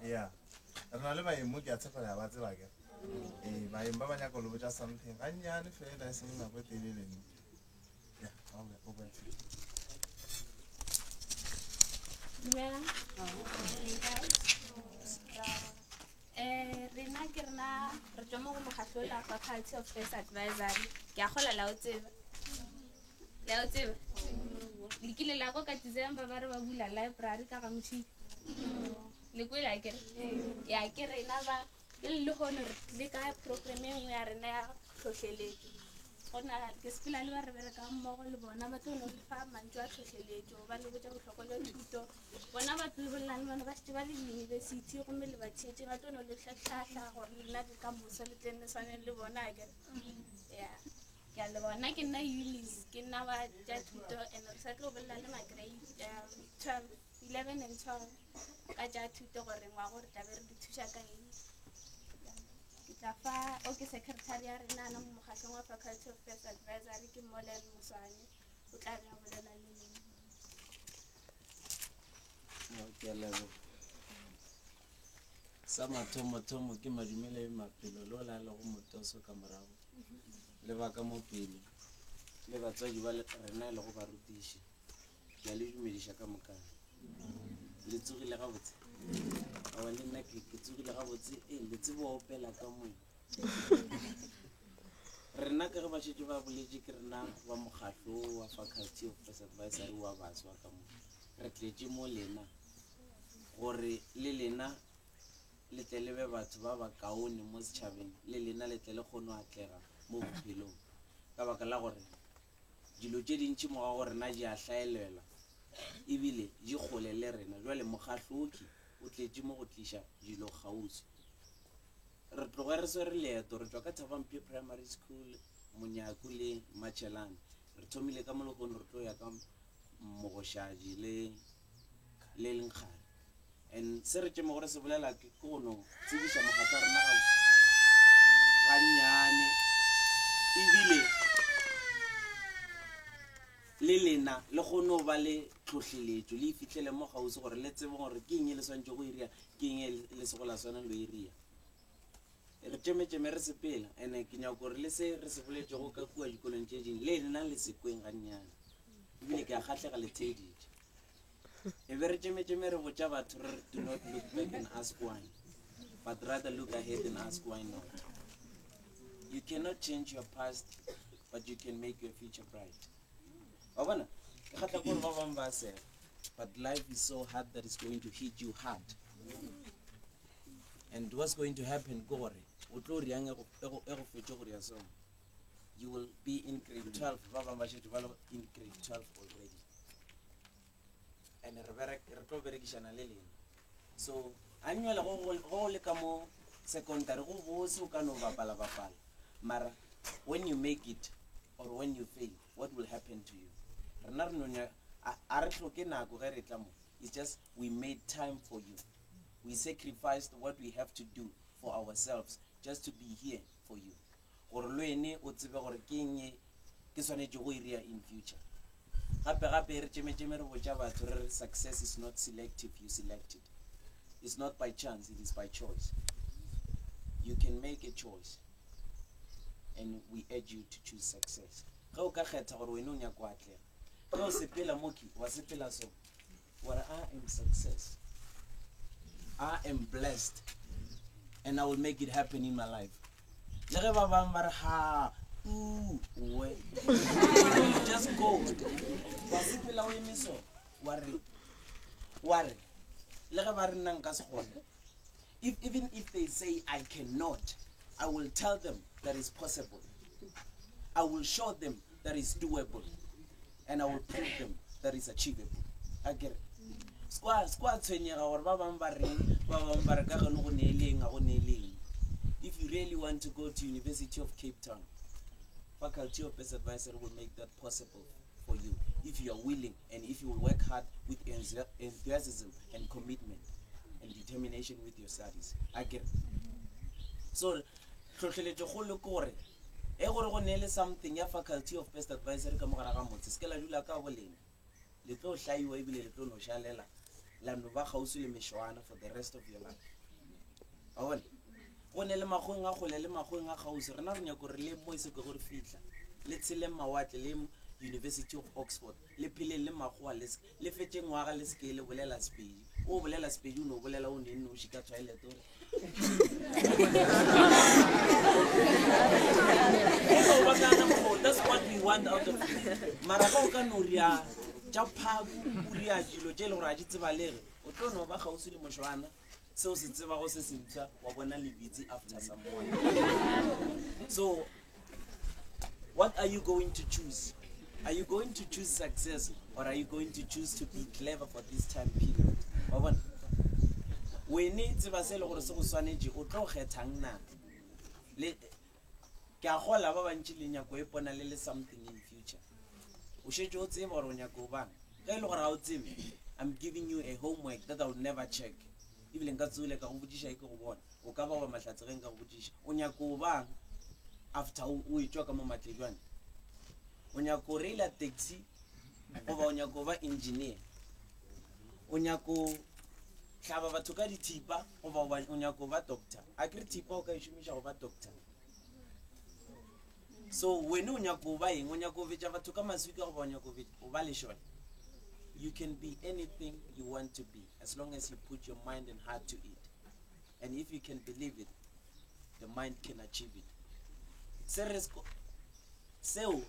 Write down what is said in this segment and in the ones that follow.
Yeah. Rena le maemo ke a tshepela ya ba tseba ke. Maemo ba banya go lo botsa something. A nyane fela se nna go telele ni. Yeah, o ba tse. Dumela. Rena ke rena re tswa mo go mokgatlo la Faculty of First Advisory. Ke a gola la o tseba. La o tseba. Lekile la go ka December ba re ba bula library ka ga motšhini. Le go la ke ya ke rena ba le gone le ka program e nngwe ya rena ya tlhotlheletso. Gona ke sepela le ba re bereka mmogo le bona ba tlo no fa mantso a tlhotlheletso ba le botsa botlhokwa le thuto. Bona ba tlo bolla le bana ba se ba le university go me le ba tshetse ba tlo no le tlhatlha gore le nna di ka moso le tenne sane le bona ke ya ya le bona ke nna Ulis ke nna ba ja thuto and re sa tlo bolla le ma grade 12 11 and 12 ka ja thuto gore ngwa gore tla be re di thusa ka eng ke tla fa o ke secretary ya rena na mo mokgatlong wa Faculty of First Advisory ke Molel Musane o tla be a bolela le nna. Okay, lebo. Sa mathomo ke madumele mapelo lo la le go motoso ka morago. Le ba ka mo pele. Le batswadi ba le rena le go ba rutiši. Ke a le dumediša ka mokana. Le tsogile ga botse. A wa le nna ke tsogile ga botse le tsebo opela ka mo. Rena ke re ba šetse ba boletše ke rena ba mokgatlo wa Faculty of First Advisory wa baswa ka mo. Re tletše mo lena gore le lena le tle le be batho ba ba kaone mo setšhabeng le lena le tle le kgone go atlega mo bophelong ka baka la gore dilo tše dintši mo ga gore na di a hlaelela ebile di kgole le rena jwale mokgatloki o tletše mo go tliša dilo kgauswi re tloge re swere leeto re tswa ka Thabampe Primary School Monyaku le Machelane re thomile ka molokong re tlo ya ka Mogoshadi le Lenkgare and se re tše mo gore se bolela ke go no tsebiša mokgatlo rena ga nnyane ebile le lena le kgone ba le tlhohleletšo le fitlhele mo gausi gore le tsebe gore ke eng le swantše go iria ke eng le se go la swana lo iria re tšemetšeme re sepela ene ke nyaka gore le se re se boletšego ka kua dikolong tše dingwe le lena le sekweng ga nnyane ebile ke a kgatlega le theeditše e be re tšemetšeme re botša batho re do not look back and ask why but rather look ahead and ask why not. You cannot change your past but you can make your future bright. Wa bona ke kgatla gore ba bang ba se but life is so hard that it's going to hit you hard and what's going to happen go gore o tlo riang e go fetše gore ya sona you will be in grade 12 ba bang ba šetše ba le in grade 12 already and re tlo berekišana le lena so a nywela go le ka mo secondary go bose o ka no bapala mara when you make it or when you fail what will happen to you rena re nonya a re hloke nako ge re tla mo it's just we made time for you we sacrificed what we have to do for ourselves just to be here for you gore lo ene o tsebe gore ke eng ke swanetše go iria in future gape re tšemetšeme re botša batho re success is not selective you select it it's not by chance it is by choice you can make a choice and we urge you to choose success ga o ka kgetha gore wena o nyaka go atlega yo sepela moki wa sepela so where I am success, I am blessed, and I will make it happen in my life. Le ge ba bang ba re ha we you just go wa sepela o emiso wa re le ge ba re nna nka se gone. Even if they say I cannot, I will tell them that is possible. I will show them that is doable, and I will prove them that is achievable. I get it. If you really want to go to University of Cape Town, Faculty of Best Advisor will make that possible for you if you are willing and if you will work hard with enthusiasm and commitment and determination with your studies. I get it. So, something ya Faculty of Best Advisor ka mogara ga motse se ke la dula ka boleng le tlo hlaiwa ebile le tlo no shalela la no ba gausu le meshwana for the rest of your life. Awon go ne le magong a gole le magong a gausu rena re nyako re le mo se go re fitla le tsele mawatle le University of Oxford le phile le magoa le fetse ngwaga le se le bolela Sepedi o bolela Sepedi o no bolela o ne no shika toilet o that's what we want out of you. Maraka ka no ria ja phaku o ria dilo je le gore a di tsebalege o tlo no ba gausu le moshwana se o se tseba go se sentsa wa bona le bitsi after someone. So what are you going to choose? Are you going to choose success or are you going to choose to be clever for this time period? Wa when it's ba se le gore se go swanetse o tlo kgethang na le ke a gola ba bantši le nyako e pona le something in future o shetse o tseba gore o nyako bang ge le gore ga o tsebe I'm giving you a homework that I will never check ebile nka tsole ka go botsisha ke go bona o ka ba mahlatsegeng ka go botsisha o nyako bang after o etswa ka mo matlejwane o nyako reila taxi o ba o nyako ba engineer o nyako tlhaba batho ka dithipa o ba o nyako ba doctor a kre thipa o ka ishumisha go ba doctor. So when o nyako ba eng o nyako betja batho ka maswika go ba o nyako o ba le shone. You can be anything you want to be as long as you put your mind and heart to it, and if you can believe it, the mind can achieve it. Seo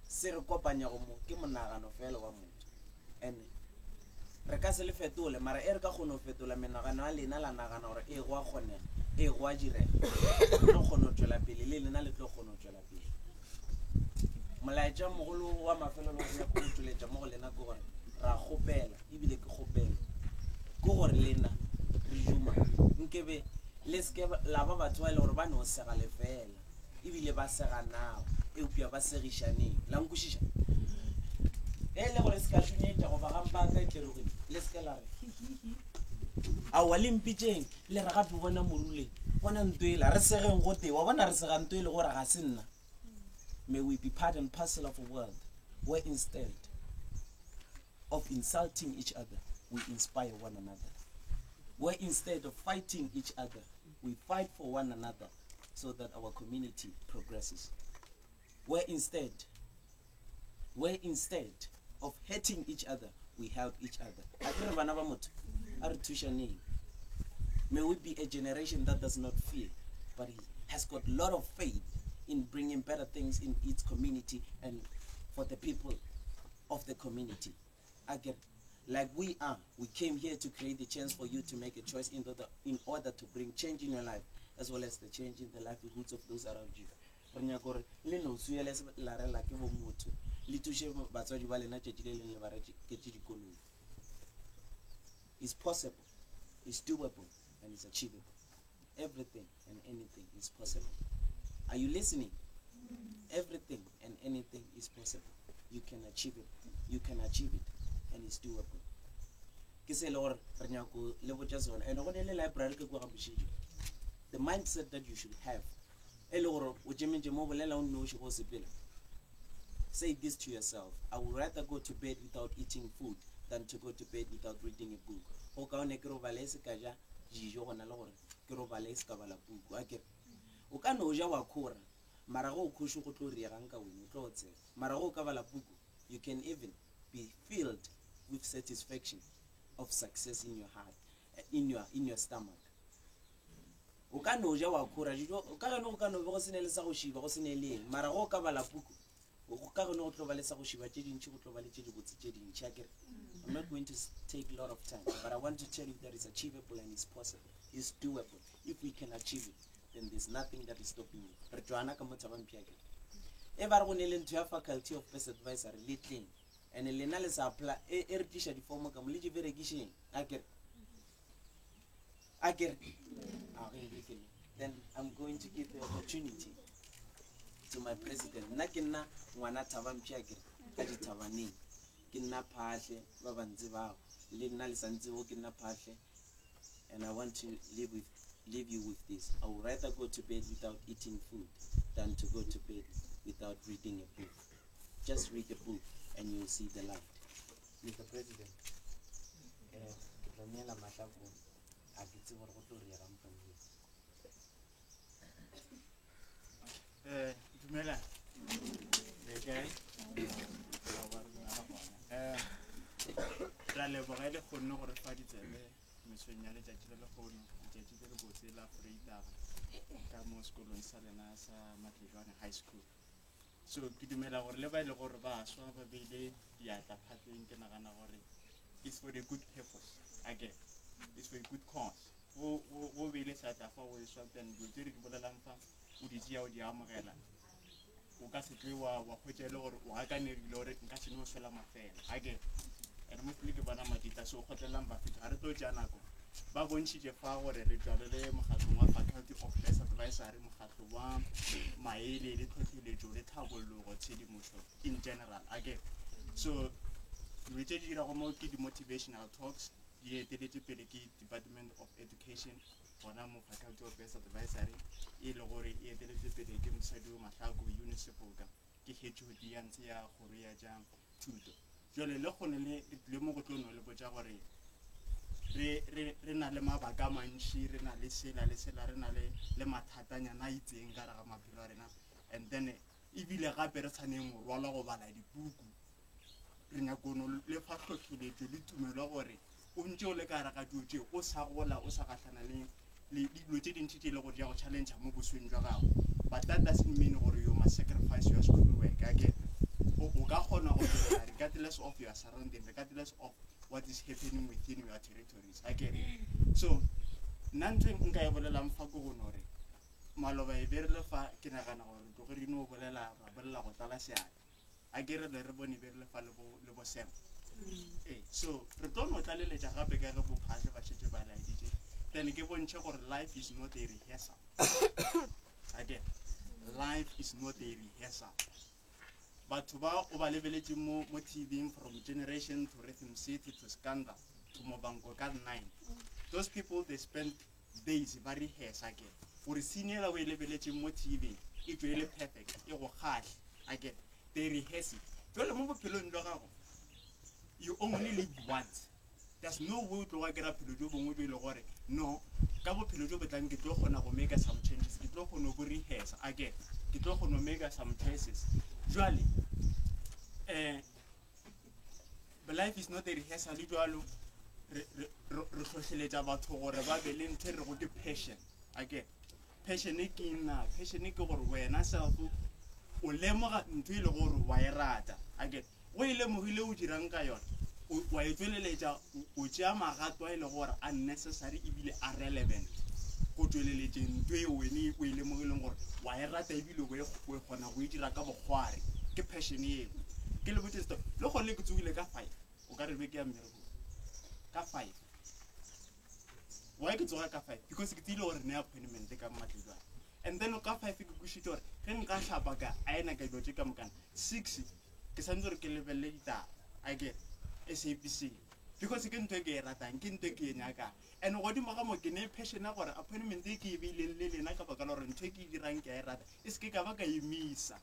se re kopanya go mo ke monagano fela wa motho and re ka se le fetole mara e re ka kgona go fetola menagano a lena la nagana gore e go a kgonega e go a direga no kgona go tswela pele le lena le tlo kgona go tswela pele. Molaetša mogolo wa mafelo le go ya go tsweletša mo go lena ke gore ra gopela ebile ke gopela ke gore lena re juma nkebe le ske la ba batho ba ile gore ba no sega le fela ebile ba sega nao eupia ba segishaneng la nkušisha le gore se ka šunyetša go ba gampa ka tlerogile le se ke la re a wa le mpitšeng le re gape bona moruleng bona ntwela re segeng go tewa bona re sega ntwele gore ga se nna. May we be part and parcel of a world where instead of insulting each other, we inspire one another. Where instead of fighting each other, we fight for one another so that our community progresses. Where instead of hating each other, we help each other. May we be a generation that does not fear, but has got a lot of faith in bringing better things in its community and for the people of the community. Again, like we came here to create the chance for you to make a choice in order to bring change in your life, as well as the change in the livelihoods of those around you. It's possible, it's doable, and it's achievable. Everything and anything is possible. Are you listening? Everything and anything is possible. You can achieve it. You can achieve it, and it's doable. The mindset that you should have. Say this to yourself: I would rather go to bed without eating food than to go to bed without reading a book. O ka no ja wa khora mara go khushu go tlo riega nka wena tlo tse mara go ka bala puku You can even be filled with satisfaction of success in your heart, in your stomach. O ka no ja wa khura dijo o ka no be go senele sa go shiba go seneleng mara go ka bala puku o ka no go tloba sa go shiba tse dintsi go tloba le tse di botse tse dintsi akere. I'm not going to take a lot of time, but I want to tell you that it's achievable and it's possible. It's doable. If we can achieve it, then there's nothing that is stopping you. Re tšwana ka motho ba mpiake. E ba re go ne le ntho ya faculty of best advisory le tleng and lena le sa apply e re tisha di form ka mo le di berekisheng akere. Then I'm going to give the opportunity to my president. Nna ke nna ngwana Thaba Mpiake ka di Thabaneng. Ke nna Phahle ba bantsi bao. Le nna le santse go ke nna Phahle. And I want to leave you with this. I would rather go to bed without eating food than to go to bed without reading a book. Just read a book and you'll see the light. Mr. President, Daniela Mashako, I get to what to read. Dumela. Ra leboga le kgonne gore fa ditsebe mesong ya letšatši le lekgono letšatši le le botse la Freitag ka mo sekolong sa lena sa Matlejwane High School. So ke dumela gore le ba ile gore ba swa ba beile diatla phatleng ke nagana gore it's for the good purpose. Again, it's for a good cause. Go beile seatla fa o swa then go tse re di bolelang fa o di tšea o di amogela o ka se tle wa hwetša le gore o akanerile gore nka se no fela mafela again. And mostly ke bana madita so kgotlelang ba feta re tlo tša nako ba bontšhitše fa gore re tswalele mokgatlong wa faculty of best advisory mokgatlo wa maele le tlhotlheletšo le tlhabologo tshedimošo in general again. So dilo tše di dirago mo ke di-motivational talks di eteletše pele ke Department of Education gona mo faculty of best advisory e le gore e eteletše pele ke Mosadi Mahlako Unisefoka ke HOD ya ntse ya kgoro ya tša thuto. Jole le gone le mo go tlono le botša gore re na le mabaka mantši re na le sela re na le mathatanyana a itseng ka re ga maphelo a rena and then ebile gape re tshwaneng morwalo go bala dipuku re nyakono le fa tlhotlheletšo le tumelo gore o ntse o le ka raka dilo tšeo o sa gola o sa gatlana le dilo tse dintši tše le gore di ya go challenge mo bosweng jwa gago but that doesn't mean gore you must sacrifice your school work again. O ka kgona go dira regardless of your surrounding, regardless of what is happening within your territories again. So nna ntho nka e bolelang fa ko gono gore maloba e berile fa ke nagana gore tloge re no bolela go tlala seatla a ke re le re bone berile fa le bo sem so re tlo no tlaleletša gape ka ge bophatle ba šetse ba laeditše then ke bontšhe gore life is not a rehearsal again. Life is not a rehearsal. Batho ba o ba lebeletše mo TV from Generation to Rhythm City to Scandal to Mobango ka 9. Those people they spend days ba rehearse again. Gore senior we lebeletše mo TV e tšwele perfect e go kgahle again. They rehearse it. Jole mo bophelong jwa gago you only live once. There's no way to get up to do bongwe be le gore no ka bophelo jo botlang ke tlo gona go make some changes ke tlo gona go rehearse again ke tlo gona make some choices. Jwale but life is not a rehearsal jwalo re tlhotlheletša batho gore ba be le ntho re go ke passion again. Passion e ke gore wena self o lemoga ntho e le gore wa e rata again o e lemogile o dirang ka yona wa e tsweleletša o tšea magato a e le gore unnecessary ebile a relevant go tsweleletšeng ntho e wene o e lemogileng gore wa e rata ebile o e kgona go e dira ka bokgware ke passion eo ke le botse sto le go le ke tsogile ka 5 o ka re be ke ya mmereko ka 5 why ke tsoga ka 5 because ke tsile gore ne appointment ka Matlejwane and then ka 5 ke kushitse gore ge nka hlapa ka a ena ka dilo tše ka mokana 6 ke santse gore ke lebelele ditaba I get SABC because ke ntho e ke e ratang ke ntho e ke e nyakang and godimo ga mo ke ne passion ya gore appointment e ke e beileng le lena ka baka la gore ntho e ke e dirang ke a e rata e se ke ka ba ka emisa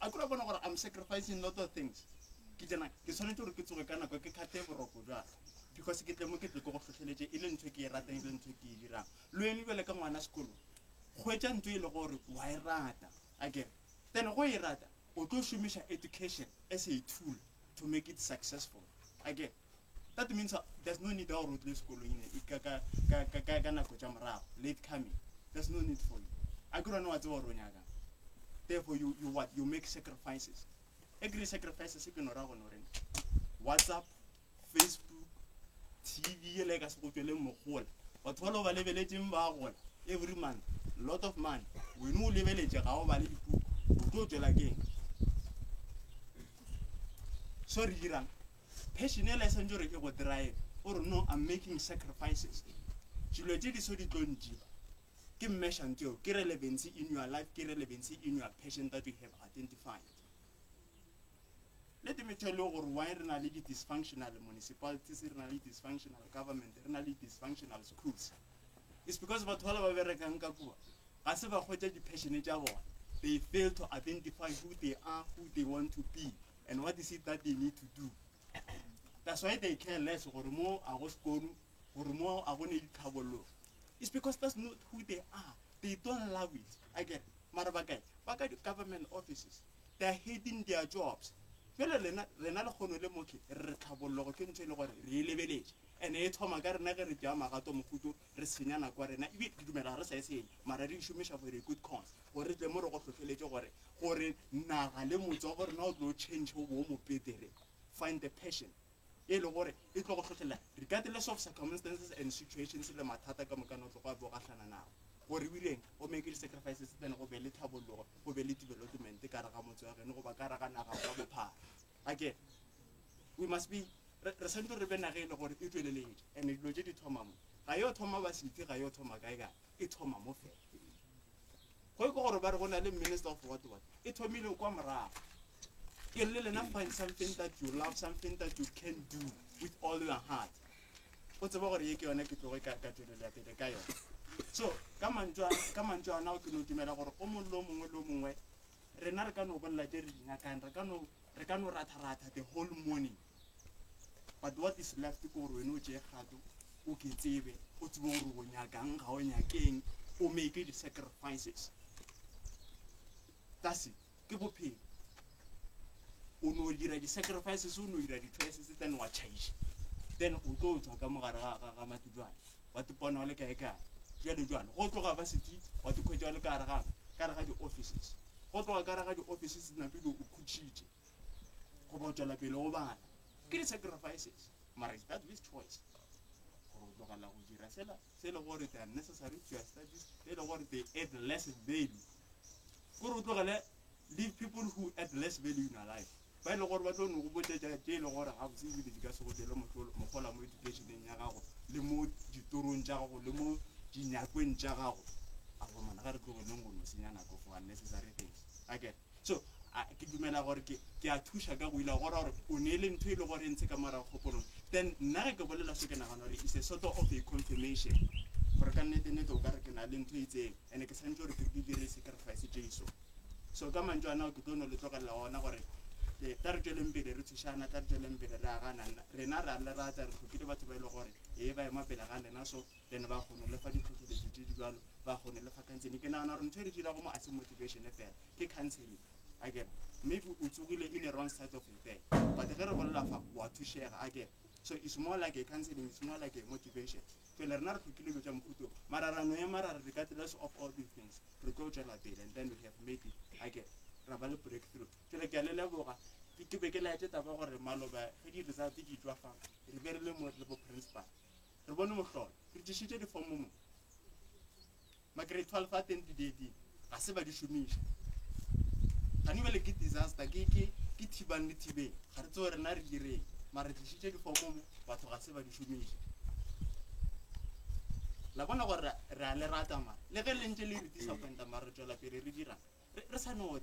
a kula bona gore I'm sacrificing lot of things ke tsena ke tshwanetse gore ke tsoge ka nako ke khate boroko jwa because ke tle mo ke tle go tlhotlheletse e le ntho e ke e ratang e le ntho e ke e dirang lo ene bele ka ngwana sekolo go etsa ntho e le gore wa e rata again then go e rata o tlo šomiša education as a tool to make it successful. Again, that means there's no need to go school ka nako tša morago, late coming. There's no need for you. I couldn't know what to do. Therefore, you make sacrifices. Every sacrifices you can WhatsApp, Facebook, TV, like a school, but all over level every month, lot of money. We know level how valid to again. Sorry, Iran. Passionate lesson you drive or no, I'm making sacrifices. You legit so don't give measure until relevancy in your life, relevancy in your passion that you have identified. Let me tell you why really dysfunctional municipalities, really dysfunctional government, really dysfunctional schools. It's because of all of they fail to identify who they are, who they want to be, and what is it that they need to do. That's why they care less or more or more. It's because that's not who they are. They don't love it. Again, Marabagay, government offices, they're hating their jobs. And a tomagar never jamagato mukutu, Resinana Guarena, Marari Shumisha for a good cause, or is the more of the village or Nagalemus over no change who won't be there. Find the passion. Regardless of circumstances and situations, the Matata Gamakano now. Or willing or making sacrifices then obey table law, obey development, the Karakamoto and over Karakana. Again, we must be Resento Rebenare or Italy and it logic Tomam. Ayotoma was it, Ayotoma Gaiga, it Tomamofe. Koiko Barona, the minister of what? It told me to come around. You're little enough find something that you love, something that you can do with all your heart. What's about Yaki or Neki? So, come and join now to Nutimera or Omulomwe. Renarcano Nakan, Recano Ratarata the whole morning. But what is left to go when Uche Hadu, Ukizive, Utmuru, Yagang, how Yaking, who make it sacrifices? That's it. Give up pay. Uno the sacrifices, Uno the choices, then what change? Then we go to Gamara Ramatuan. What to Ponoleka, Jeluan, Auto Capacity, or to Kojal Karahaju offices. Auto Karahaju offices in a big Kuchiji. Kobotala Belova. Get sacrifices. Marriage that with choice. Say the word they are necessary to establish, say the word they add less value. Leave people who add less value in our life. By the word, don't know what they jail or have seen with the gas of the Mokola education in Yagao, the mood, Jiturun Jao, the mood, Jinyaquin Jao. A woman had to go for unnecessary things. Again. So, I give you a work, Kiatushaga will order Unelin Taylor in Sekamara Hopolo. Then Nagabella Sekanari is a sort of a confirmation. For a candidate of Garkan Alin Tuite and a century to give a sacrifice Jesus. So come and join out to Donald Tokala or the Targelum Bid, Rutishana, Targelum Bid, and Renara Larata, who give up to Belor, Eva Mapelagan, and also then Vahon Lefadi to the Judicial Vahon Lefakans in Nikan or Terry as a motivation affair. He can't say it. Again, maybe it's really in the wrong side of the day, but the terrible laugh what to share again. So it's more like a counseling, it's more like a motivation. To learn how to kill Jamkuto, Marara, regardless of all these things, Procoja and then we have made it again. Raval breakthrough. To the Galilea, Pikibekelated about a Malova, he decided to Jaffa, a very little principal. The one more thought, British for Mumu. My great 12 attended the day, I said, you should meet. Can you really get disaster? Giki, Kitiban Tibe, Hartor and Nargire, Maritishit for Mum, but to Haseba Shumi. Lavana Ralatama, Level Intelli disappoint the Marajola Pereira. Resano,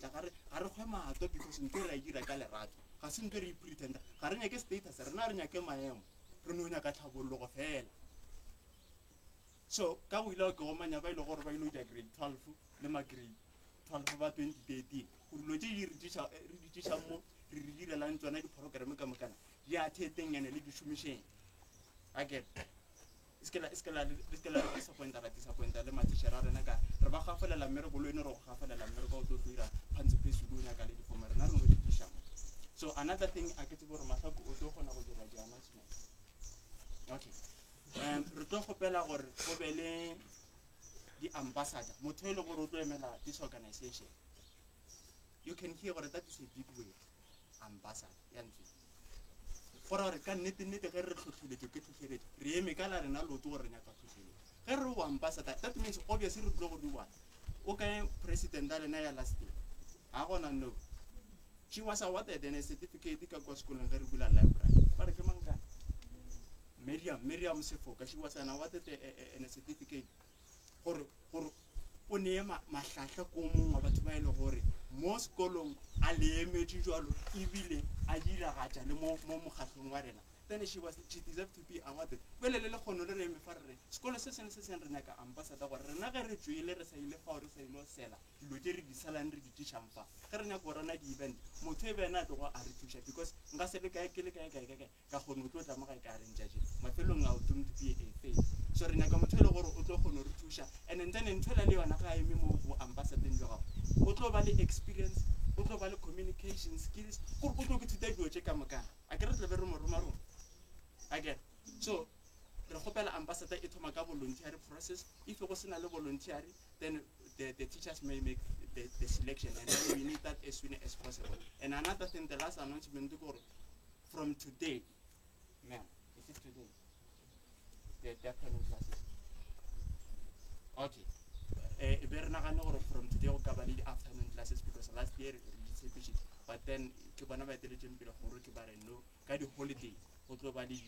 Arahama, because in Kira Galarat, Hasim very pretender, Haranaga status, Arnarna Kemayam, Brununa Catabo of hell. So, can we log Oman Avail or Vailu Jagri, Talfu, Lemagri, Talfa 2018. Logi Rijamo, Rijila Land to another program. Ya taking and a little machine. Again, disappointa le matishera rena ka re ba gafelela mmereko lo ene re go gafelela mmereko o tlo ira phantse phesulu o nyaka le difoma rena re no di disha mo. So another thing a ke tsebo re mahlako o tlo gona go dira di announcement. Okay. Re tlo gopela gore go be le di ambassador motho le gore o tlo emela this organization. You can hear gore that is a big word, ambassador ya ntse gore gore ka nnete ge re tlhotlheletse ke tlhotlheletse re eme ka la rena lotso gore re nyaka tlhotlheletse ge re o ambassador that means obviously re tlo go di what o ka president a lena ya last year a gona no she was awarded a certificate ka kwa sekolong ge re bula library ba re ke mang ka Miriam Sefoka, she was awarded a certificate gore o ne mahlahla ko mongwe batho ba ile gore mo sekolong a le emedi jwalo ebile a dira gatša le mo mokgahlong wa rena. Then she deserved to be awarded. Bele le kgono le re me fa re sekolo se sene se sene re nyaka ambassador gore rena ge re tswile re sa ile fa re sa ile sela dilo tse re di salang re di tishang fa ge re nyaka go rona di event motho e bena a tlogo a re thusha because nka se le kae ke le kae ka kgono o tlo tla mo ga ka reng jaje mafelong a o doomed to be a fail. So re nyaka motho le gore o tlo kgono re thusha and then nthola le yona ga eme mo ambassador le gago o tlo ba le experience o tlo ba le communication skills go tlo ke thuta dilo tse ka moka a ke re tle be re mo roma again. So the Hopel ambassador it a voluntary process. If it wasn't a voluntary, then the teachers may make the selection, and then we need that as soon as possible. And another thing, the last announcement to go from today, ma'am, is it today? The afternoon classes. Okay. From today we'll cover the afternoon classes because last year but then Kibana by diligent bill of no kind of holiday. Globally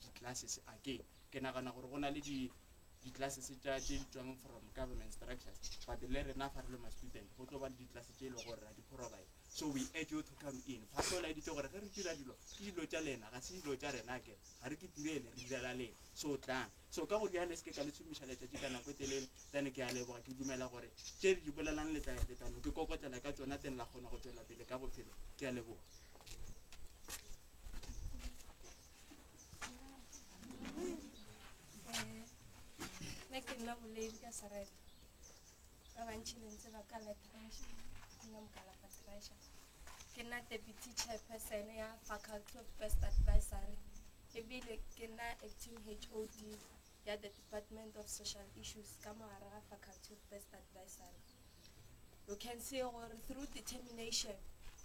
the classes again. Can I the classes from government structures, but the letter enough for my student, globally the classes or the provide. So we urge you to come in. Pastor I did over so done. So go with the honest Kalisu Michelle then again, I will give you Melagore. Jerry Jubilan letter, the Cocoa like a Jonathan Lahono, the Cabo Calebo. Making love lady Gasaret. Avanchil and Sevacala Trash, Yam Calapatrasha. Cannot deputy chairperson, faculty of best advisory. A bill cannot acting HOD, the Department of Social Issues, Kamara, faculty of best advisory. You can see through determination,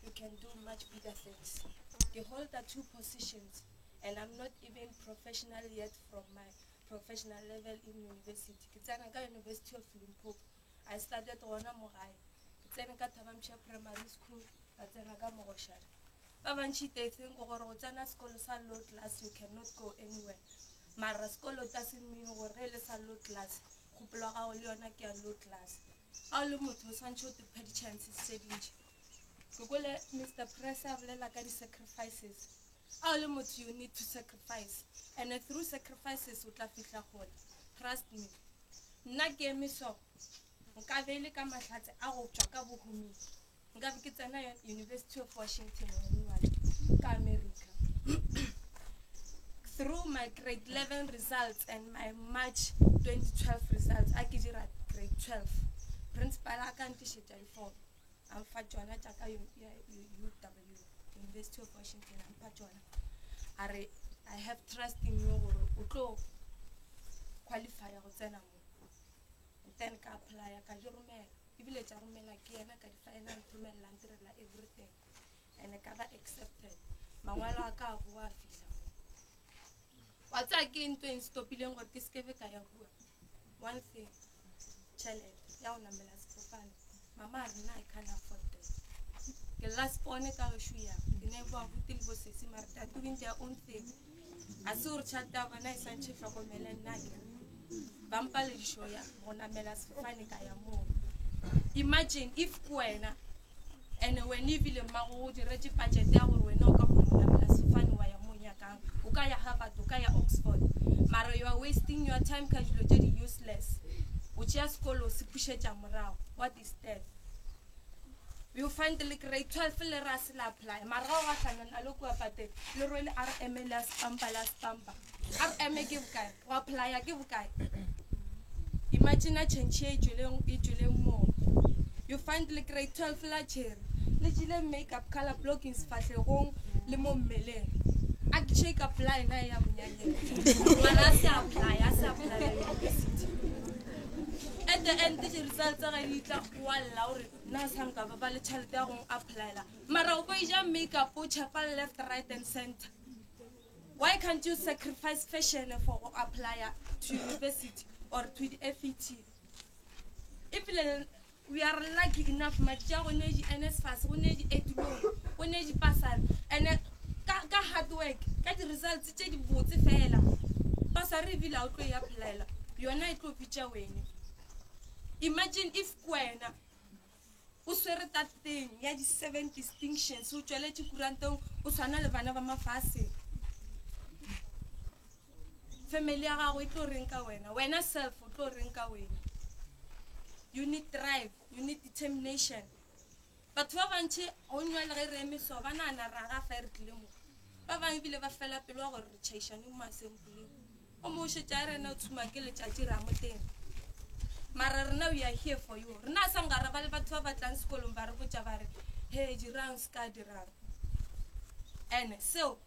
you can do much bigger things. They hold the two positions, and I'm not even professional yet from my professional level in university. Kitsanaka University of Limpopo. I started on a Morai. Kitsanaka Tavamcha Primary School at Zanaga Mogoshar. Bavanchi they think Orotana school is a low class, you cannot go anywhere. Mara school doesn't mean or really a low class. Kuploga Oleonaki a low class. Alumutu Sancho the petty chances said Google Mr. Press of Lelakari sacrifices. Almost you need to sacrifice, and through sacrifices with la fitla hole. Trust me. Na game so. Nkavele kama hlatse a go tswa ka bohumi. Nka ke tsena University of Washington ka America. Through my grade 11 results and my March 2012 results, I get grade 12. Principal I can't teach it phone. I'm Fajona Jaka UW. University of Washington and Pajona. I have trust in you or qualify or then apply a Kajurume, village Arumela Kiana, Kadifina, Tumela, everything. And I got accepted. Mawala Kavua Fisa. What's again to stop billion or Kiskevika? One thing challenge, Yauna Melas Profan. Mama and I can't afford this. The last one ka shuya never hotel was simarta doing their own thing. Azur chata bana sanche fakomela nake. Bampale shoya mona melas fanika ya mo. Imagine if kwena and when you will mago di reji budget ya gore wena o ka mona melas fani wa ya monya ka o ka ya Harvard o ka ya Oxford. Mara you are wasting your time ka dilo tse di useless. O tšea sekolo se pushetša morao. What is that? you find the grade 12 le ra se la apply mara ga ga tlana lo kwa pate le rwele RM la stampa RM ke bukae wa apply ke bukae imagine a change e joleng mo you find the grade 12 la cherry le jile makeup color blocking sfatlhegong le mo mmeleng a ke shake apply na ya monyanye mara se apply university at the end the results are litla walla ore na sanka ba le tšhelete ya go applyla mara o go ja makeup o chapa left right and center. Why can't you sacrifice fashion for apply to university or to the FET? If we are lucky enough maja we need NSFAS we need etulo we need pasal and ka hard work ka di results tse di botse fela pasa reveal out we apply la yona e tlo pitša wena. Imagine if kwena o swere that thing ya di 7 distinctions o tsweletse kurantong o tshwana le bana ba mafase family ya gago e tlo reng ka wena self o tlo reng ka wena. You need drive, you need determination. But ba bantši o nywa le ge re emiso ba nana ra ga fa re tlile mo ba bang bile ba fela pelo wa gore re chaishane mo masempule o mo šetša rena o tshuma ke letšatši ra mo teng mara rena we are here for you rena sangara ba le batho ba batlang sekolong ba re botša ba re he dirang ska dirang and so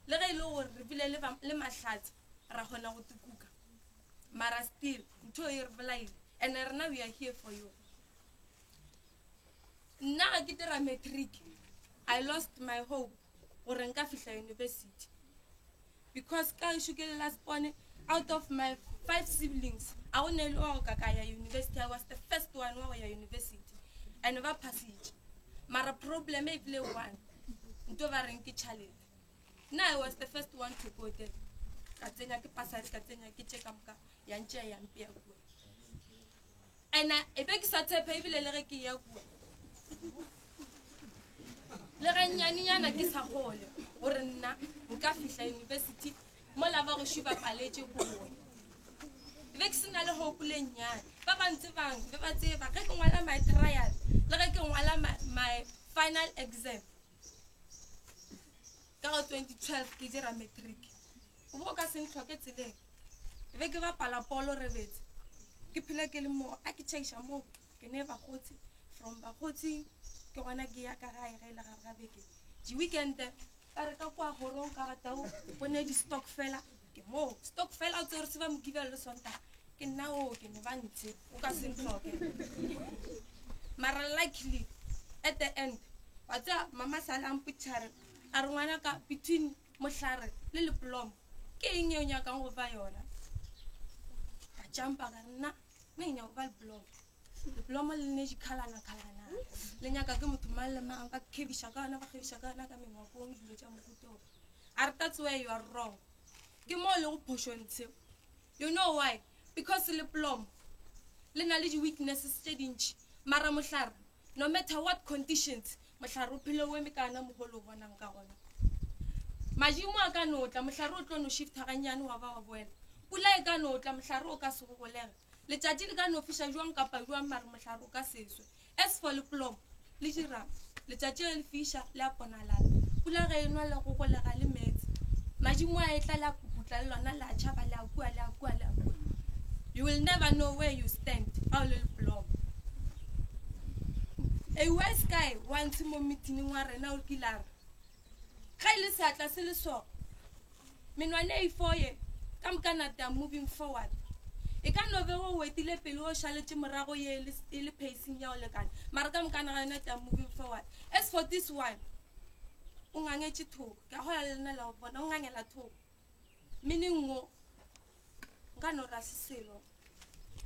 le ge e le gore re bile le mahlatse ra kgona go tukuka mara still ntho e re bolaile and rena we are here for you. Nna ga ke dira matric I lost my hope gore nka fihla university because ka shukele last one out of my 5 siblings I only know kakaya university. I was the first one who ya university and never passage mara problem e bile one nto ba reng ke challenge na I was the first one to go there ka tsenya ke passage ka tsenya ke check amka ya ntse ya mpia go and e be ke sa tshepe e bile le ge ke ya go le ga nyanyana ke sa gole gore nna nka fihla university mo la ba go shiba paletse go bona vaccine le hope le nyane ba bantse bang be ba tseba ge ke ngwala my trial le ge ke ngwala my final exam ka 2012 ke dira matric o bo ka se nthoke tseleng be ke ba pala polo rebetse ke phela ke le mo a ke cheisha mo ke ne ba gotsi from ba gotsi ke gona ke ya ka gae ge le ga beke di weekend ba re ka kwa horong ka batao go ne di stock fela ke mo stock fela o tsere se ba mo give le sonta ke nna o ke ne ba ntse o ka se ntloke mara likely at the end batsa mama sala mputshare a re ngwana ka between mohlare le le plom ke eng yo nya ka go ba yona ka jumpa ka nna ne nya go ba plom le plom le ne di khalana le nya ka ke motho male ma ka khebisha kana ba khebisha kana ka mengwa go dilo tša mofuto are that's where you are wrong ke mo le go phoshontshe you know why because le plom le na le di weaknesses tše dintši mara mohlare no matter what conditions mohlare o phelo we mekana mo go lo bonang ka gona majimo a ka no tla mohlare o tlo no shifta ga nyane wa ba wa boela pula e ka no tla mohlare o ka se go golega le tšatši le ka no fisha jwang kapa jwang mara mohlare o ka seswe as for le plom le dira le tšatši le fisha le a ponalala pula ge enwa le go golega le metsi majimo a etla la kuputla le lona la tšhaba le a kua you will never know where you stand how little plom a wise guy once mo meeting wa rena o kilara ga ile se atla se le so menwane e foye ka mokana ta moving forward e ka no be go wetile pele o shaletse morago ye le pacing ya o lekana mara ka mokana ga ena ta moving forward as for this one o ngangetse thoko ka hola le nna la go bona o ngangela thoko meaning mo ka no ra seselo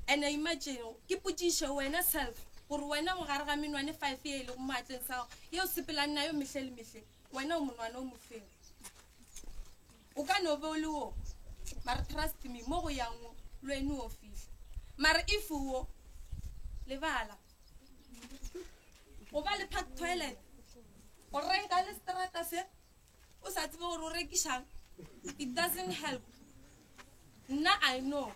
and imagine ke putishe wena self gore wena mo gare ga menwane 5 ye le go matleng sa yo sepelana nayo mehle le mehle wena o monwana o mo fela o ka no be o le o mara trust me mo go yang lo ene o fihla mara if wo le bala o ba le park toilet o renka le strata se o sa tsebe gore o rekishang it doesn't help nna I know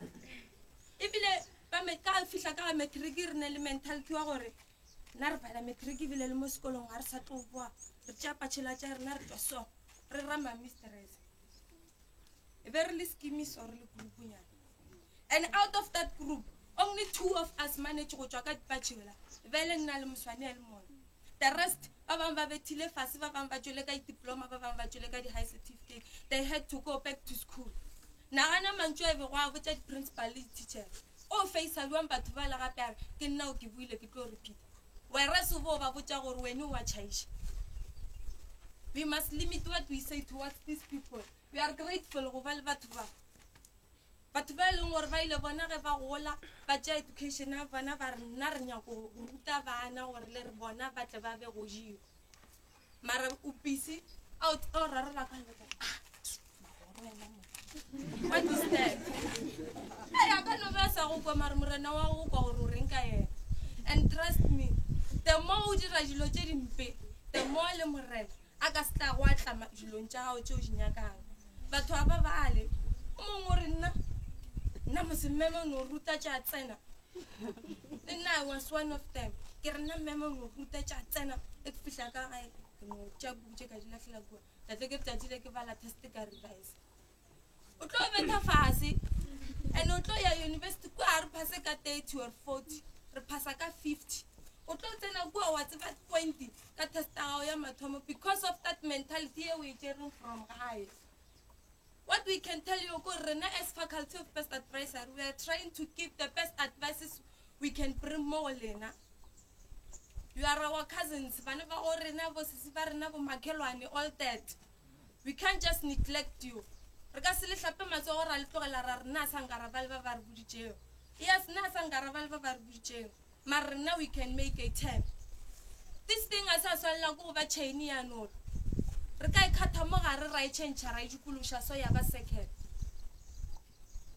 ebile ba me ka fihla ka matric re ne le mentality wa gore nna re bala matric ebile le mo sekolong ga re sa tlo boa re tšea patšhela tša rena re tswa so re rama mistress e be re le skimiso re le groupnyana and out of that group only 2 of us manage go tswa ka dipatšhela e be le nna le moswane a le mone the rest ba bangwe ba bethile fase ba bangwe ba tšwele ka didiploma ba bangwe ba tšwele ka di-high certificate they had to go back to school nagana mantso e be go a botsa di-principal le di-teacher o faceuang batho ba le gape are ke nna o ke buile ke tlo repeat whereas o bo ba botsa gore wene wa tšhaiša we must limit what we say towards these people we are grateful go ba le batho ba e leng gore ba ile bona ge ba gola ba tša education ya bona ba re nna re nyako go ruta bana gore le re bona ba tle ba be go jiwa mara o busy o rarela ka leka what is that I ka no ba sa go kwa mara morena wa go kwa gore o reng ka ena and trust me the more o dira dilo tše dimpe the more le morena a ka se tla go atla dilong tša gago tše o di nyakang batho ba ba bale o mongwe gore nna mosememe no ruta tša tsena le nna I was one of them ke re nna mmeme no ruta tša tsena e ke fihla ka gae no tša buku tše ka di latlhela kua tate ke tšatši le ke bala test ka revise o tlo beta fase and o tlo ya university kua a re phase ka 30 or 40 re phasa ka 50 o tlo tsena kua wa tseba 20 ka test ya gago ya mathomo because of that mentality e o e tšereng from gae. What we can tell you, Rena, as Faculty of Best Advisor, we are trying to give the best advices we can bring more, Lena. You are our cousins, all that. We can't just neglect you. Yes, now we can make a 10. This thing as a over Chinese and all. Rekai kata mogare ra change ra ikulusha so ya ba second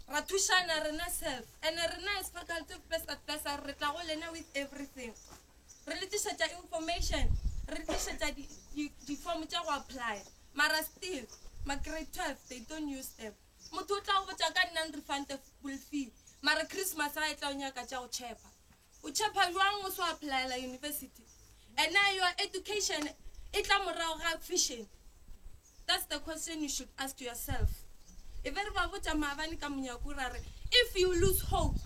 ratusha na rena self and rena is Faculty of Best Advisor re tla go lena with everything re le tšha information re tšha di form tša go apply mara still ma grade 12 they don't use them motho tla go botsa ka non-refundable fee mara Christmas ra tla nyaka tša go chepa o chepa jwang o so apply la university and now your education that's the question you should ask yourself. If you lose hope,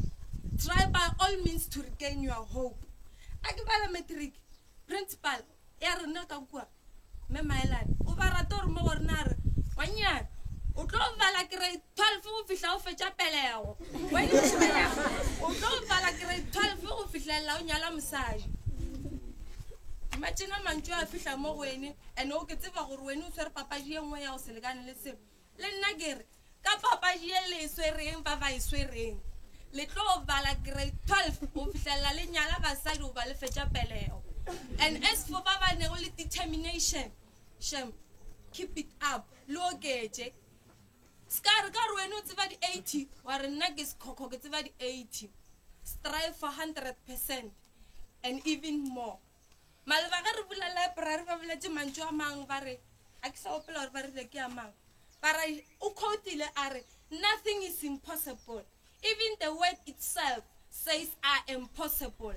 try by all means to regain your hope. Akibala metric principal grade 12 Imagine manjo a fihla mo wene and o ke tseba gore wene o swere papaji e nngwe ya go selekane le seo le nna kere ka papaji e le swereng ba ba iswereng le tlo bala grade 12 o fihlela le nyala basadi o ba le fetša pelego and as for ba ba nego le determination shem keep it up lo oketše skare ka re wene o tseba di 80 wa re nna ke sekhokho ke tseba di 80 strive for 100% and even more. Malvaga re bula library ba bula tše mantšu a mang ba re a ke sa opela gore ba rile ke a mang ba re o quote-ile a re nothing is impossible even the word itself says I am possible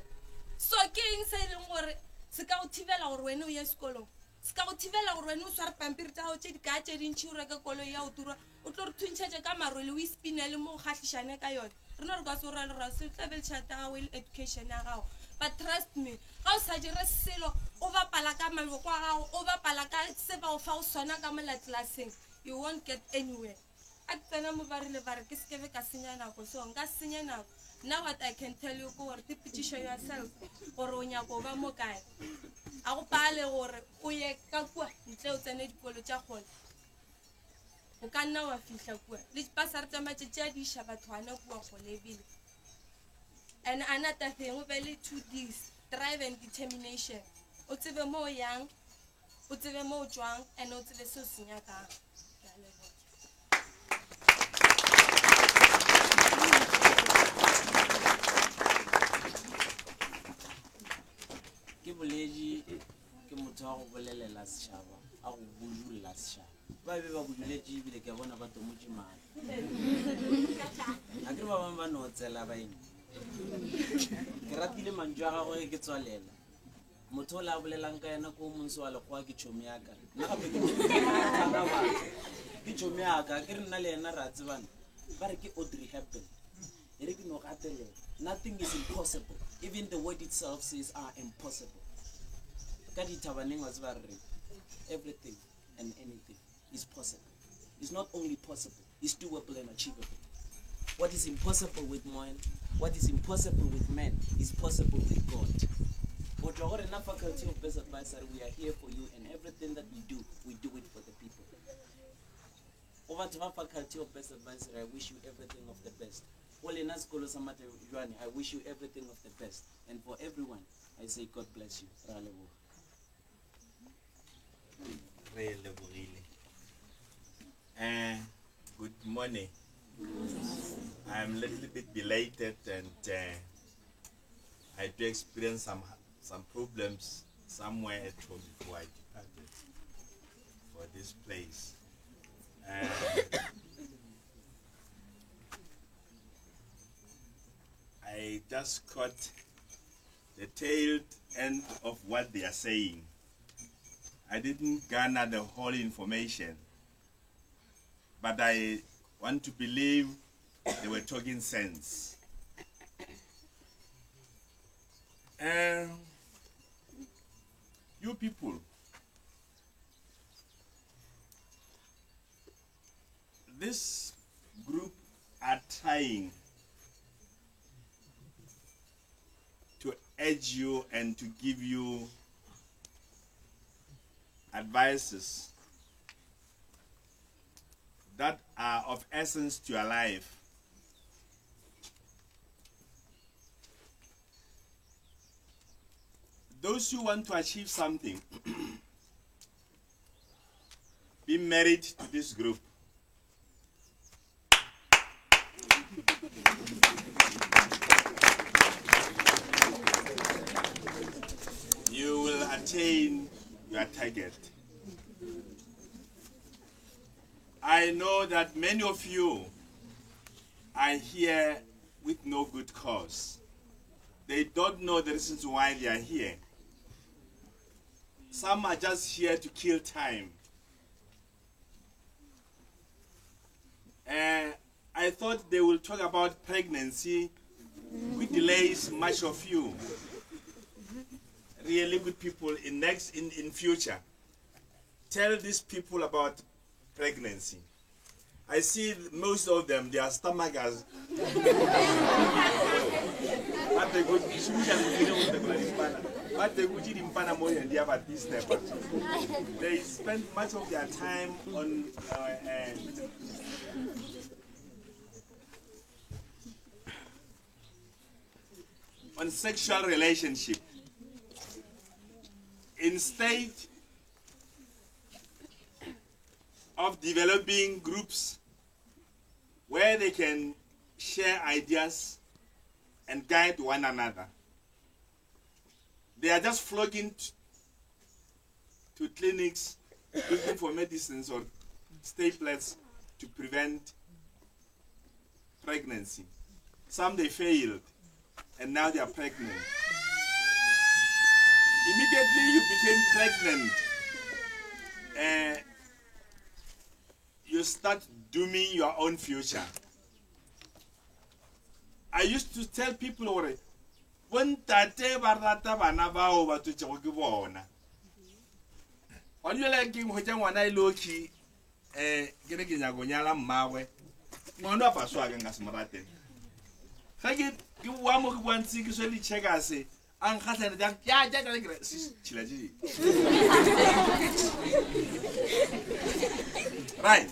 so ke eng se leng gore se ka go thibela gore wena o ye sekolong se ka go thibela gore wena o sware pampiri tša gago tše di ka tše dintšhi o reke koloi ya go turwa o tlo re thuntšhetše ka marwele o ispinele mo o kgatlhišane ka yone rena re ka se o ralera se tlabelešata ya gago le education ya gago. But trust me, ga o sa dire selo o bapala ka maloko a gago o bapala ka se ba o fa o sona ka mo la classeng you won't get anywhere. A ke tsena mo ba rile ba re ke sekebe ka senya nako so nka senya nako. Now what I can tell you gore tepišišo yourself gore o nyako o ba mo kae a go pale gore o ye ka kua ntle o tsene dikolo tša kgole o ka nna wa fihla kua le dipasare tša matšatši a di iša batho ana kua kgole ebile. And another thing, we value 2 Ds, drive and determination. O tsebe mo yang, o tsebe mo jwang, and o tsebe so senyaka. Ke boledi ke motho a go bolelela setšhaba a go bululla setšhaba ba be ba boduletše ebile ke bona ba tomotše mane a ke re ba bangwe ba no tsela baeng ke ratile mantšu a gagwe ke tswalela motho o la bolelang ka ena ko monso wa lekgowa ke tšhomi yaka nna gape ke tšhomi yaka ke re nna le ena re a tsebana ba re ke Audrey Hepburn e re ke no gatelela nothing is impossible even the word itself says impossible ka dithabaneng wa tseba re everything and anything is possible. It's not only possible, it's doable and achievable. What is impossible with man, what is impossible with man, is possible with God. But we're in a faculty of best advisory, we are here for you, and everything that we do it for the people. Over to our faculty of best advisory, I wish you everything of the best. All in us, I wish you everything of the best. And for everyone, I say God bless you. Good morning. I'm a little bit belated and I do experience some problems somewhere at home before I departed for this place. I just caught the tail end of what they are saying. I didn't garner the whole information, but I want to believe they were talking sense. You people, this group are trying to urge you and to give you advices that are of essence to your life. Those who want to achieve something, be married to this group. You will attain your target. I know that many of you are here with no good cause. They don't know the reasons why they are here. Some are just here to kill time. I thought they will talk about pregnancy, which delays much of you. Really good people in future. Tell these people about pregnancy. I see most of them, their stomach has they spend much of their time on sexual relationship instead of developing groups where they can share ideas and guide one another. They are just flocking to clinics looking for medicines or staplets to prevent pregnancy. Some they failed and now they are pregnant. Immediately you became pregnant, you start dooming your own future. I used to tell people already, when tate barata bana bao ba to tšego ke bona. Wa di la ke mo tša ngwana I loki ke re ke nyako nyala mmagwe. Ngwana a paswa ka nga se morate. Ga ke wa mo ke bontsi ke so le checka se an khatlana ja ja ka ke tšhila ji. Right.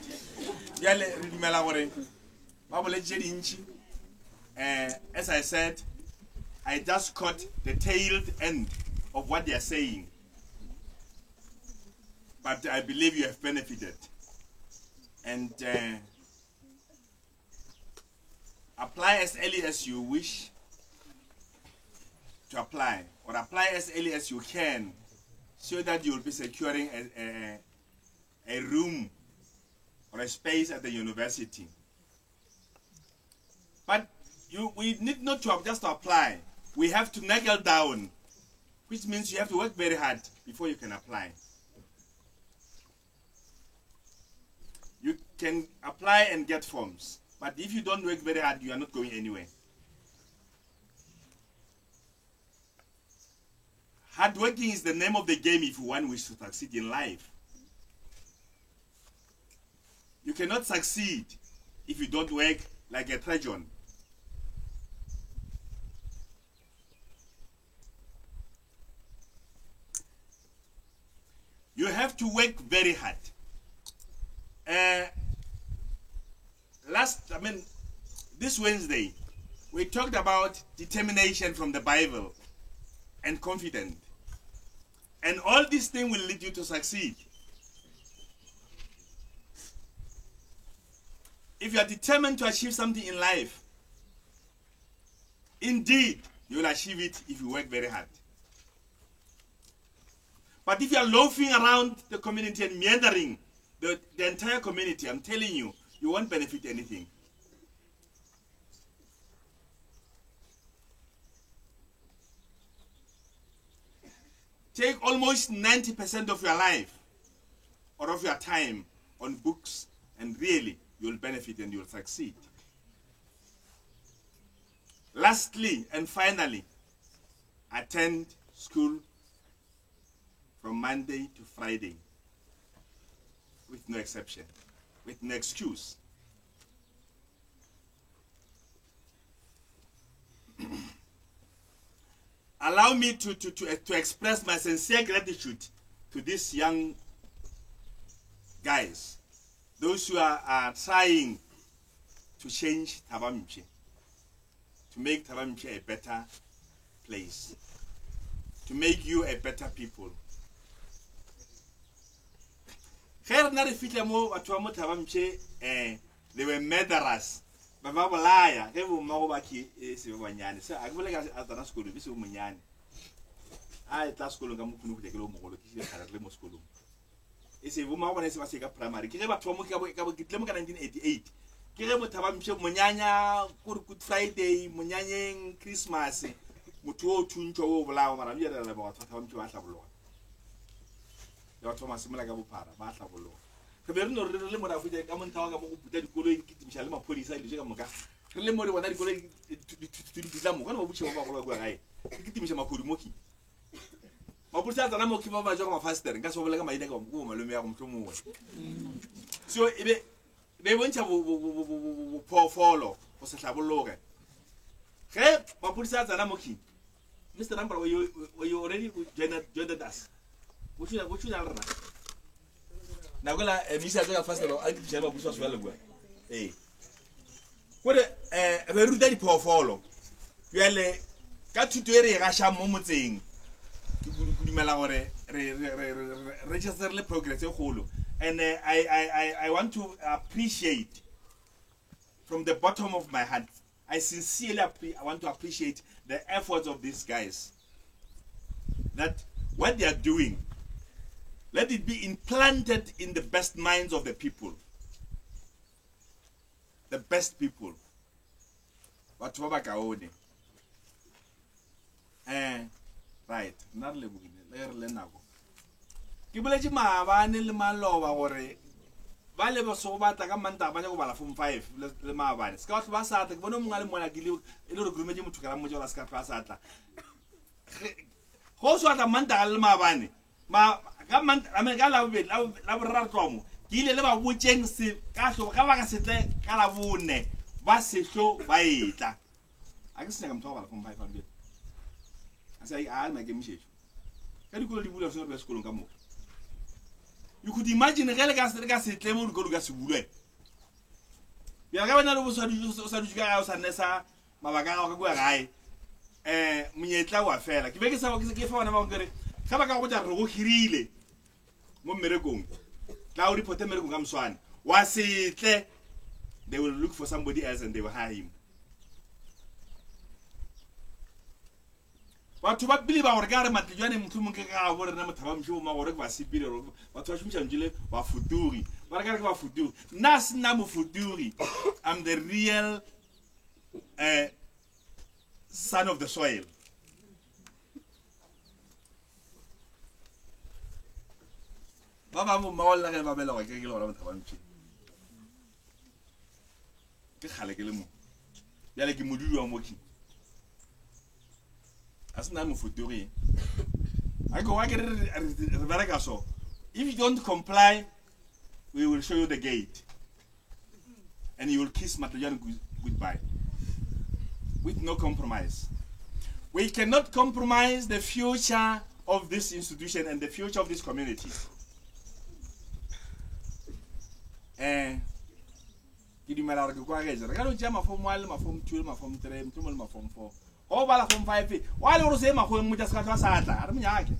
Yale re dimela gore ba boletse dintši. As I said, I just caught the tail end of what they are saying. But I believe you have benefited. And apply as early as you wish to apply, or apply as early as you can, so that you will be securing a room or a space at the university. But we need not to just apply. We have to knuckle down which means you have to work very hard before you can apply. You can apply and get forms, but if you don't work very hard, you are not going anywhere. Hard working is the name of the game if one wishes to succeed in life. You cannot succeed if you don't work like a Trajan. You have to work very hard. This Wednesday, we talked about determination from the Bible and confidence. And all these things will lead you to succeed. If you are determined to achieve something in life, indeed, you will achieve it if you work very hard. But if you are loafing around the community and meandering the entire community, I'm telling you, you won't benefit anything. Take almost 90% of your life or of your time on books, and really, you'll benefit and you'll succeed. Lastly and finally, attend school from Monday to Friday with no exception, with no excuse. Allow me to express my sincere gratitude to these young guys, those who are trying to change Thaba Mtše, to make Thaba Mtše a better place, to make you a better people. They were murderers. So I feel they went to follow was a tablogue. Hey, Mapursa Zanamoki. Mr. Number, were you already joined us? What you are? Now, Mr. First of all, I did Java was well away. Eh, what a very daddy poor follow. You got to do a Rasha moment saying register the progress of Holo. And I want to appreciate from the bottom of my heart. I sincerely want to appreciate the efforts of these guys. That what they are doing, let it be implanted in the best minds of the people. The best people. Right. Ke boletse maabane le maloba gore ba le boso ba tla ka manta ba nya go bala form 5 le maabane ska batho ba sa tla ke bona mongale mona ke le re grumetse motho ka motho la ska tla sa tla go so tla manta le maabane ma ka manta a me ka la borra tlomo ke ile le ba botseng se ka hlo ka ba ka setle ka la bone ba se hlo ba etla a ke sena ka motho ba bala form 5 ba be a sa a ma ke mshetso ka dikolo di bula so re ba sekolong ka mo. You could imagine a gas table go to Gasubule. You are going to Saduka and Nessa, Mavaga, Mietla affair. Like make some give one among the Kabaka with a Rohiri. Momericum. Cloudy Potemericum comes one. Was it they will look for somebody else and they will hire him. But to believe our government, you are to Muka, what another time you more of a superior, but what you are Fuduri. But I got to Fudu. Nas Namu Fuduri. I'm the real son of the soil. ba ba mo maolla ge ba bela wa ke lora batho ba ntse ke khale ke le mo ya le ke modudi wa moki asina mo futori I go work it so if you don't comply we will show you the gate and you will kiss Matoyan goodbye with no compromise. We cannot compromise the future of this institution and the future of this community. Kidimara ko kwa geza ga lo jama form 1 ma form 2 ma form 3 mtumo ma form 4 o bala form 5 wale ro se ma go mo tsa ka satla a re mnyake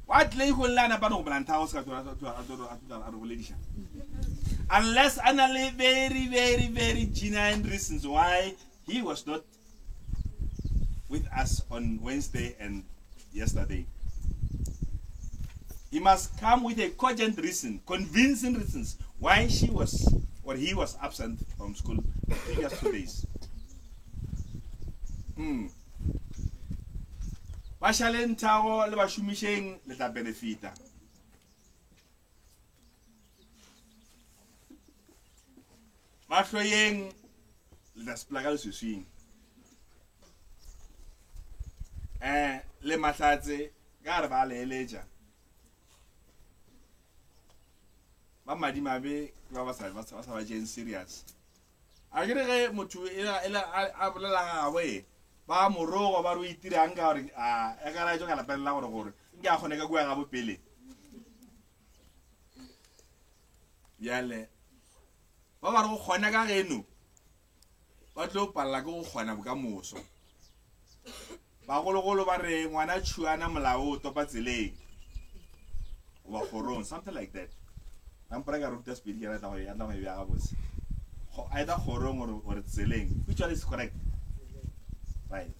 what le go lana ba no blanta house ka a revelation unless anally very genuine reasons why he was not with us on Wednesday and yesterday. He must come with a cogent reason, convincing reasons why she was or he was absent from school the previous 2 days. Bashalen tawo le bashumisheng le ta benefita. Bashloyeng le ta splagal suswing. Le matlatse ga ba le eleja. Ba madi mabe ba sa ba jeng serious. A gere ge motho ela a bolela gawe ba morogo ba ro itira nga gore a ga ra jo ka la pela gore nke a gone ka go ga bopele. Yale ba ba go gona ka geno ba tlo palla go gona boka moso. Ba gologolo ba re ngwana tshuana molao to pa tseleng wa gorong something like that. I'm prega ruta speed here ta ya na ya ga botse either gorong or tseleng which one is correct, right?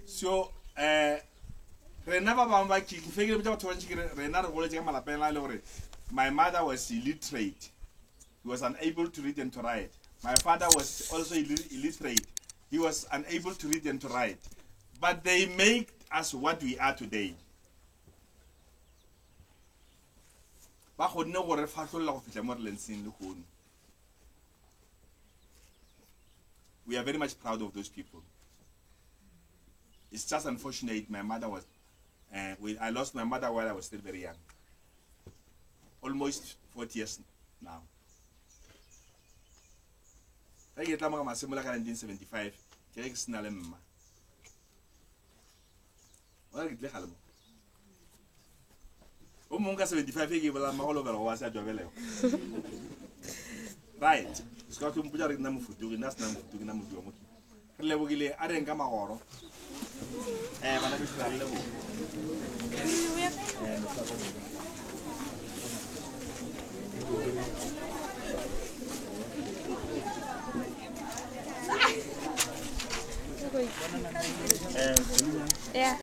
So rena ba bang ba ki fegile botsa batho ba ntse rena re goletse ka malapeng la le gore my mother was illiterate, he was unable to read and to write. My father was also illiterate, he was unable to read and to write, but they made us what we are today. We are very much proud of those people. It's just unfortunate my mother was I lost my mother while I was still very young, almost 40 years now. I get in 1975. Umunga 75 ke bala magolo bela wa sa jobele. Right. Ska ke mpuja re na mofutu na sna mofutu na mofutu mo. Re lebogile a re nka magoro. Bana ke tsala lebo. Yeah.